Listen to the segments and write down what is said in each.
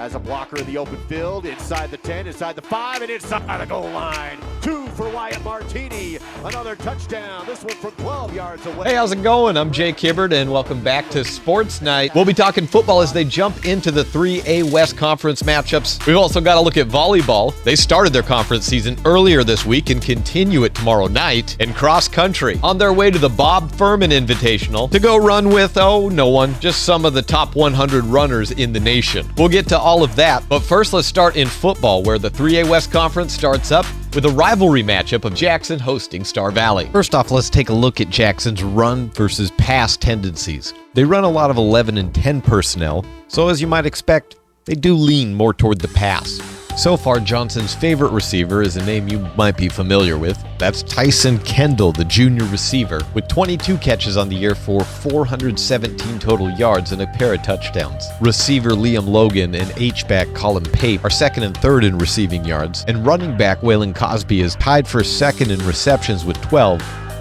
Has a blocker in the open field, inside the 10, inside the 5, and inside the goal line. 2 for Wyatt Martini. Another touchdown, this one from 12 yards away. Hey, how's it going? I'm Jake Hibbert, and welcome back to Sports Night. We'll be talking football as they jump into the 3A West Conference matchups. We've also got to look at volleyball. They started their conference season earlier this week and continue it tomorrow night. And cross country, on their way to the Bob Furman Invitational to go run with, no one, just some of the top 100 runners in the nation. We'll get to all of that, but first let's start in football, where the 3A West Conference starts up with a rivalry matchup of Jackson hosting Star Valley. First off, let's take a look at Jackson's run versus pass tendencies. They run a lot of 11 and 10 personnel, so as you might expect, they do lean more toward the pass. So far, Johnson's favorite receiver is a name you might be familiar with. That's Tyson Kendall, the junior receiver, with 22 catches on the year for 417 total yards and a pair of touchdowns. Receiver Liam Logan and H-back Colin Pape are second and third in receiving yards, and running back Waylon Cosby is tied for second in receptions with 12,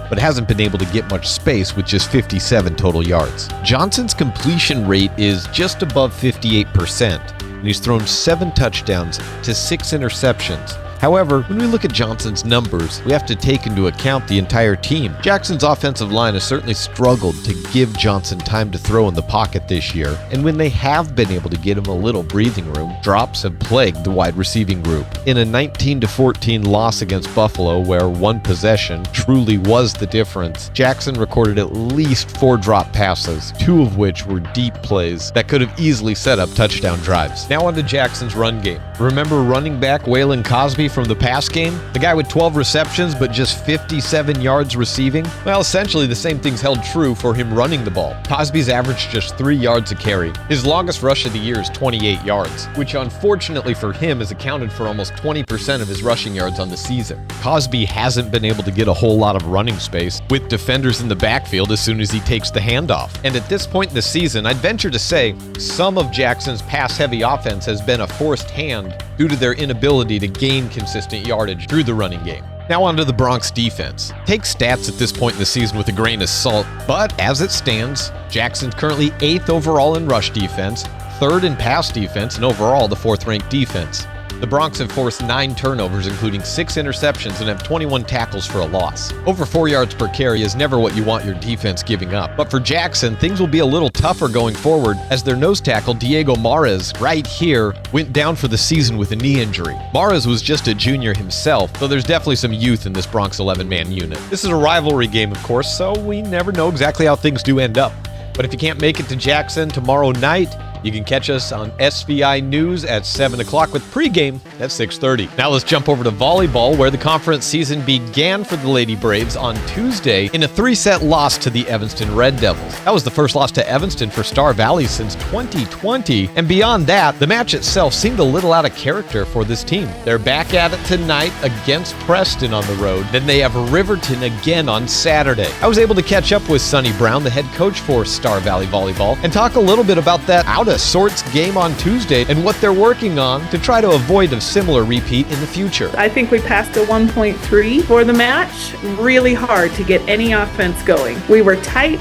but hasn't been able to get much space with just 57 total yards. Johnson's completion rate is just above 58%. And he's thrown 7 touchdowns to 6 interceptions. However, when we look at Johnson's numbers, we have to take into account the entire team. Jackson's offensive line has certainly struggled to give Johnson time to throw in the pocket this year, and when they have been able to get him a little breathing room, drops have plagued the wide receiving group. In a 19-14 loss against Buffalo, where one possession truly was the difference, Jackson recorded at least 4 drop passes, 2 of which were deep plays that could have easily set up touchdown drives. Now on to Jackson's run game. Remember running back Waylon Cosby from the pass game? The guy with 12 receptions but just 57 yards receiving? Well, essentially the same thing's held true for him running the ball. Cosby's averaged just 3 yards a carry. His longest rush of the year is 28 yards, which unfortunately for him has accounted for almost 20% of his rushing yards on the season. Cosby hasn't been able to get a whole lot of running space with defenders in the backfield as soon as he takes the handoff. And at this point in the season, I'd venture to say some of Jackson's pass-heavy offense has been a forced hand due to their inability to gain consistent yardage through the running game. Now on to the Bronx defense. Take stats at this point in the season with a grain of salt, but as it stands, Jackson's currently 8th overall in rush defense, 3rd in pass defense, and overall the 4th-ranked defense. The Bronx have forced 9 turnovers, including 6 interceptions, and have 21 tackles for a loss. Over 4 yards per carry is never what you want your defense giving up. But for Jackson, things will be a little tougher going forward, as their nose tackle, Diego Mares, right here, went down for the season with a knee injury. Mares was just a junior himself, though there's definitely some youth in this Bronx 11-man unit. This is a rivalry game, of course, so we never know exactly how things do end up. But if you can't make it to Jackson tomorrow night, you can catch us on SVI News at 7 o'clock with pregame at 6:30. Now let's jump over to volleyball, where the conference season began for the Lady Braves on Tuesday in a 3-set loss to the Evanston Red Devils. That was the first loss to Evanston for Star Valley since 2020. And beyond that, the match itself seemed a little out of character for this team. They're back at it tonight against Preston on the road. Then they have Riverton again on Saturday. I was able to catch up with Sonny Brown, the head coach for Star Valley Volleyball, and talk a little bit about that out-of-sorts game on Tuesday and what they're working on to try to avoid a similar repeat in the future. I think we passed a 1.3 for the match. Really hard to get any offense going. We were tight.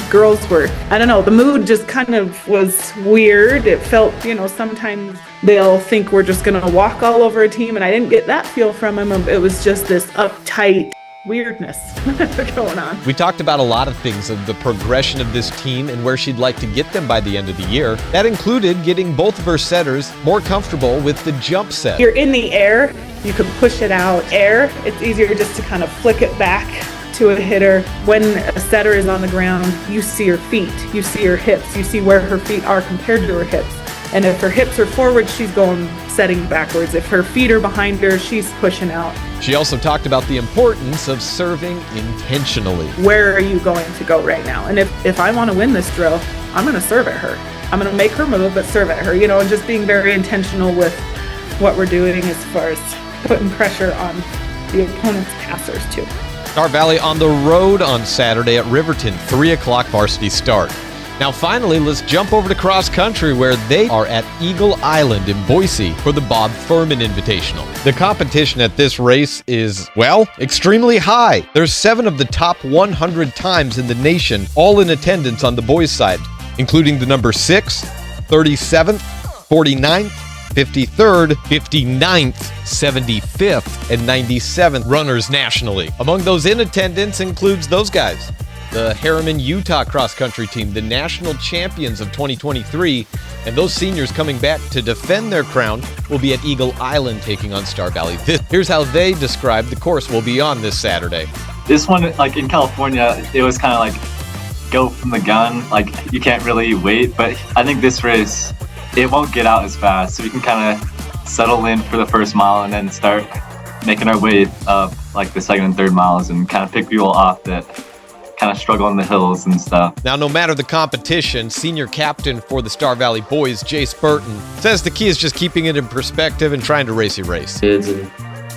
Girls were, I don't know, the mood just kind of was weird. It felt, sometimes they'll think we're just going to walk all over a team, and I didn't get that feel from them. It was just this uptight weirdness going on. We talked about a lot of things of the progression of this team and where she'd like to get them by the end of the year. That included getting both of her setters more comfortable with the jump set. You're in the air, you can push it out. Air, it's easier just to kind of flick it back to a hitter. When a setter is on the ground, you see her feet, you see her hips, you see where her feet are compared to her hips. And if her hips are forward, she's going setting backwards. If her feet are behind her, she's pushing out. She also talked about the importance of serving intentionally. Where are you going to go right now? And if I want to win this drill, I'm going to serve at her. I'm going to make her move, but serve at her, and just being very intentional with what we're doing as far as putting pressure on the opponent's passers too. Star Valley on the road on Saturday at Riverton, 3 o'clock varsity start. Now finally, let's jump over to cross country, where they are at Eagle Island in Boise for the Bob Furman Invitational. The competition at this race is, extremely high. There's 7 of the top 100 times in the nation, all in attendance on the boys' side, including the number 6, 37th, 49th, 53rd, 59th, 75th, and 97th runners nationally. Among those in attendance includes those guys. The Harriman, Utah cross-country team, the national champions of 2023, and those seniors coming back to defend their crown will be at Eagle Island taking on Star Valley. Here's how they describe the course we'll be on this Saturday. This one, like in California, it was kind of like go from the gun, like you can't really wait, but I think this race, it won't get out as fast, so we can kind of settle in for the first mile and then start making our way up like the second and third miles and kind of pick people off that kind of struggle on the hills and stuff. Now, no matter the competition, senior captain for the Star Valley boys, Jace Burton, says the key is just keeping it in perspective and trying to race your race. Kids and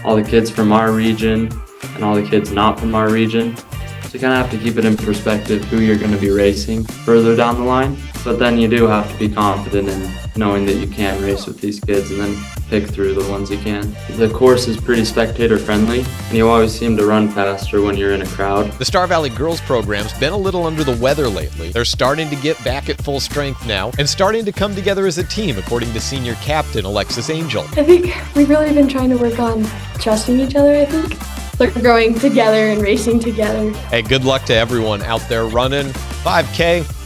all the kids from our region and all the kids not from our region. So you kind of have to keep it in perspective who you're going to be racing further down the line. But then you do have to be confident in knowing that you can race with these kids and then pick through the ones you can. The course is pretty spectator friendly and you always seem to run faster when you're in a crowd. The Star Valley girls program's been a little under the weather lately. They're starting to get back at full strength now and starting to come together as a team, according to senior captain Alexis Angel. I think we've really been trying to work on trusting each other, I think. Like growing together and racing together. Hey, good luck to everyone out there running 5K.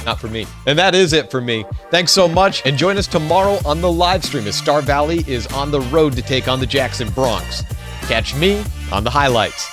Not for me. And that is it for me. Thanks so much, and join us tomorrow on the live stream as Star Valley is on the road to take on the Jackson Bronx. Catch me on the highlights.